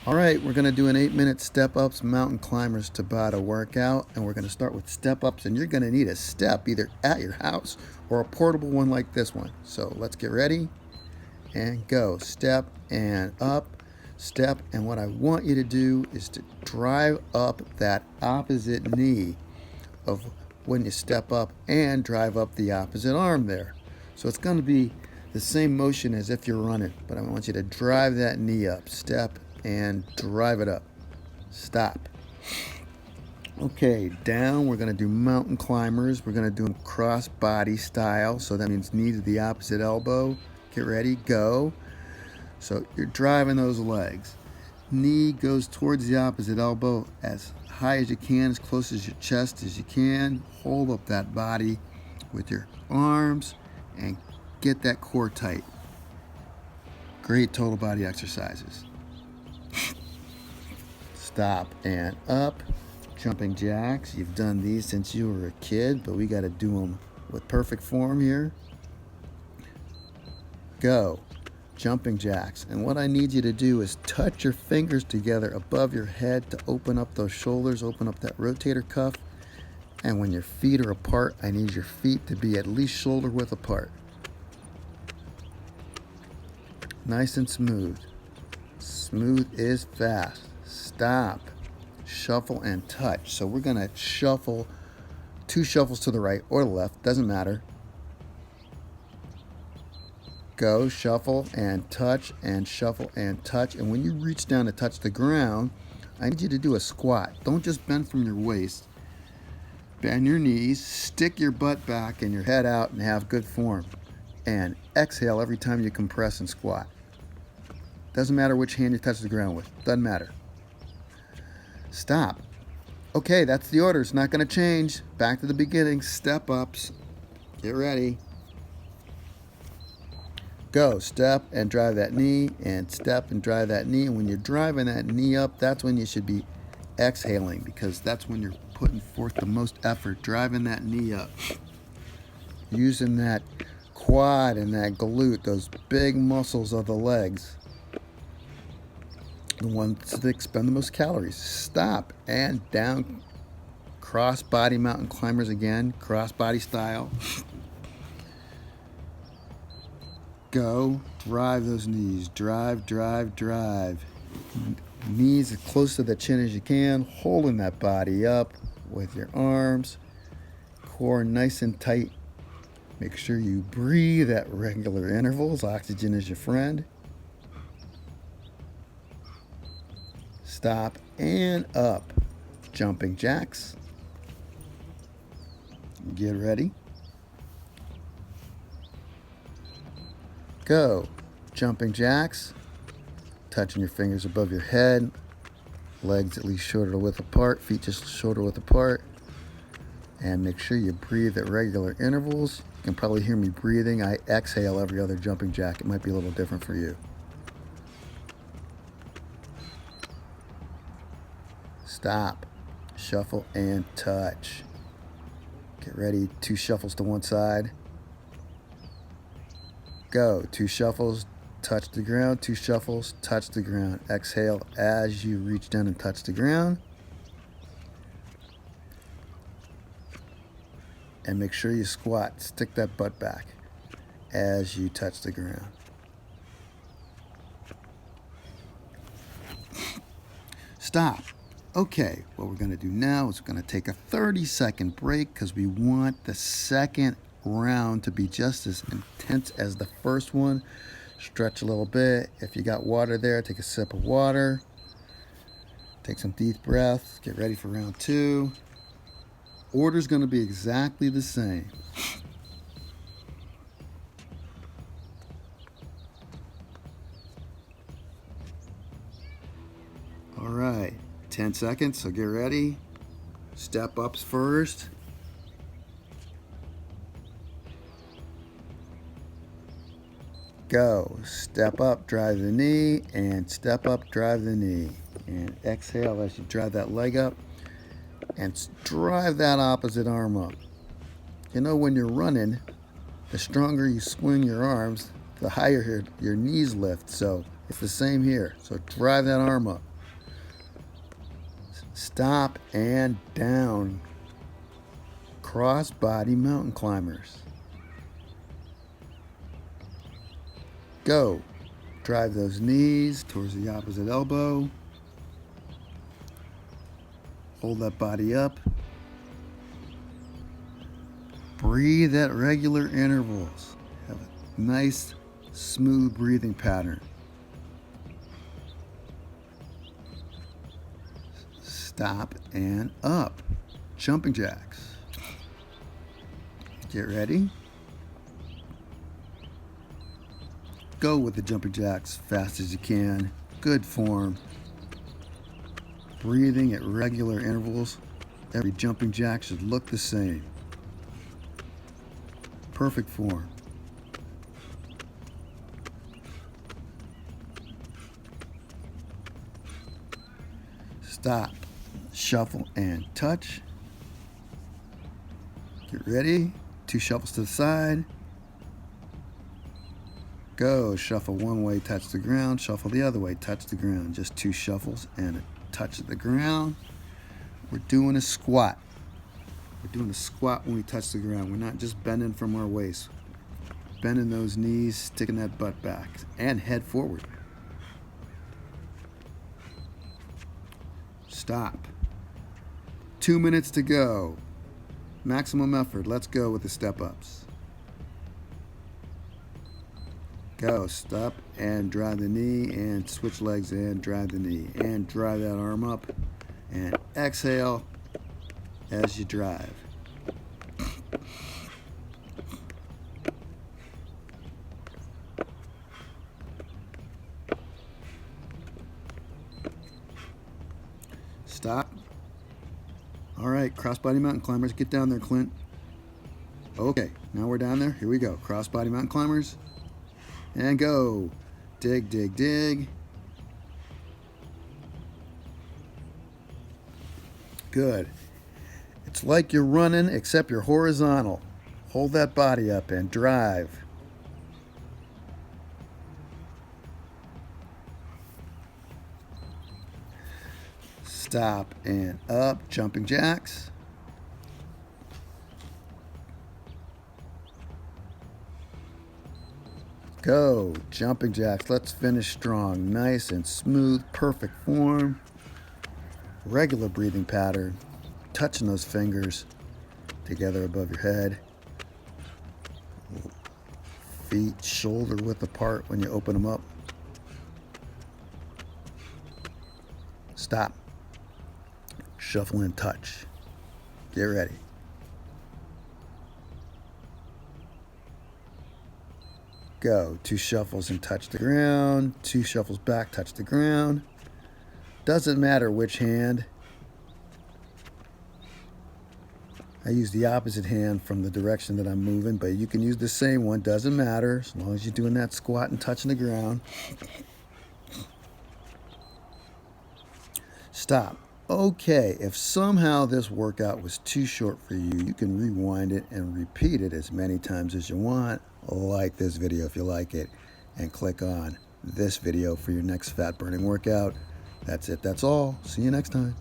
All right, we're going to do an 8-minute step-ups mountain climbers Tabata workout, and we're going to start with step-ups, and you're going to need a step either at your house or a portable one like this one. So let's get ready and go. Step and up, step, and what I want you to do is to drive up that opposite knee of when you step up and drive up the opposite arm there. So it's going to be the same motion as if you're running, but I want you to drive that knee up. Step and drive it up. Stop. Okay, down. We're going to do mountain climbers. We're going to do them cross body style. So that means knee to the opposite elbow. Get ready, go. So you're driving those legs. Knee goes towards the opposite elbow as high as you can, as close as your chest as you can. Hold up that body with your arms and get that core tight. Great total body exercises. Stop and up. Jumping jacks. You've done these since you were a kid, but we got to do them with perfect form here. Go. Jumping jacks. And what I need you to do is touch your fingers together above your head to open up those shoulders, open up that rotator cuff. And when your feet are apart, I need your feet to be at least shoulder width apart. Nice and smooth. Smooth is fast. Stop. Shuffle and touch. So we're going to shuffle 2 shuffles to the right or the left, doesn't matter. Go, shuffle and touch and shuffle and touch. And when you reach down to touch the ground, I need you to do a squat. Don't just bend from your waist. Bend your knees, stick your butt back and your head out and have good form. And exhale every time you compress and squat. Doesn't matter which hand you touch the ground with. Doesn't matter. Stop. Okay, that's the order. It's not going to change. Back to the beginning. Step ups. Get ready. Go. Step and drive that knee, and step and drive that knee. And when you're driving that knee up, that's when you should be exhaling, because that's when you're putting forth the most effort, driving that knee up. Using that quad and that glute, those big muscles of the legs. The ones that expend the most calories. Stop and down. Cross body mountain climbers again. Cross body style. Go. Drive those knees. Drive, drive, drive. Knees as close to the chin as you can. Holding that body up with your arms. Core nice and tight. Make sure you breathe at regular intervals. Oxygen is your friend. Stop and up. Jumping jacks. Get ready. Go. Jumping jacks. Touching your fingers above your head. Legs at least shoulder width apart. Feet just shoulder width apart. And make sure you breathe at regular intervals. You can probably hear me breathing. I exhale every other jumping jack. It might be a little different for you. Stop. Shuffle and touch. Get ready. 2 shuffles to one side. Go. 2 shuffles. Touch the ground. 2 shuffles. Touch the ground. Exhale as you reach down and touch the ground. And make sure you squat. Stick that butt back as you touch the ground. Stop. Okay, what we're going to do now is we're going to take a 30-second break because we want the second round to be just as intense as the first one. Stretch a little bit. If you got water there, take a sip of water. Take some deep breaths. Get ready for round 2. Order's going to be exactly the same. All right. 10 seconds, so get ready. Step ups first. Go. Step up, drive the knee, and step up, drive the knee. And exhale as you drive that leg up, and drive that opposite arm up. You know, when you're running, the stronger you swing your arms, the higher your knees lift. So it's the same here. So drive that arm up. Stop and down. Cross body mountain climbers. Go. Drive those knees towards the opposite elbow. Hold that body up. Breathe at regular intervals. Have a nice, smooth breathing pattern. Stop and up. Jumping jacks. Get ready. Go with the jumping jacks fast as you can. Good form. Breathing at regular intervals. Every jumping jack should look the same. Perfect form. Stop, shuffle, and touch. Get ready. 2 shuffles to the side. Go. Shuffle one way, touch the ground. Shuffle the other way, touch the ground. Just 2 shuffles and a touch of the ground. We're doing a squat. We're doing a squat when we touch the ground. We're not just bending from our waist. Bending those knees, sticking that butt back, and head forward. Stop. 2 minutes to go. Maximum effort. Let's go with the step-ups. Go. Stop and drive the knee and switch legs and drive the knee and drive that arm up and exhale as you drive. Stop. All right, crossbody mountain climbers, get down there, Clint. Okay, now we're down there. Here we go. Crossbody mountain climbers. And go. Dig, dig, dig. Good. It's like you're running, except you're horizontal. Hold that body up and drive. Stop and up, jumping jacks. Go, jumping jacks. Let's finish strong. Nice and smooth, perfect form. Regular breathing pattern. Touching those fingers together above your head. Feet shoulder width apart when you open them up. Stop. Shuffle and touch. Get ready. Go. 2 shuffles and touch the ground. 2 shuffles back, touch the ground. Doesn't matter which hand. I use the opposite hand from the direction that I'm moving, but you can use the same one. Doesn't matter as long as you're doing that squat and touching the ground. Stop. Okay, if somehow this workout was too short for you, you can rewind it and repeat it as many times as you want. Like this video if you like it, and click on this video for your next fat burning workout. That's it, that's all. See you next time.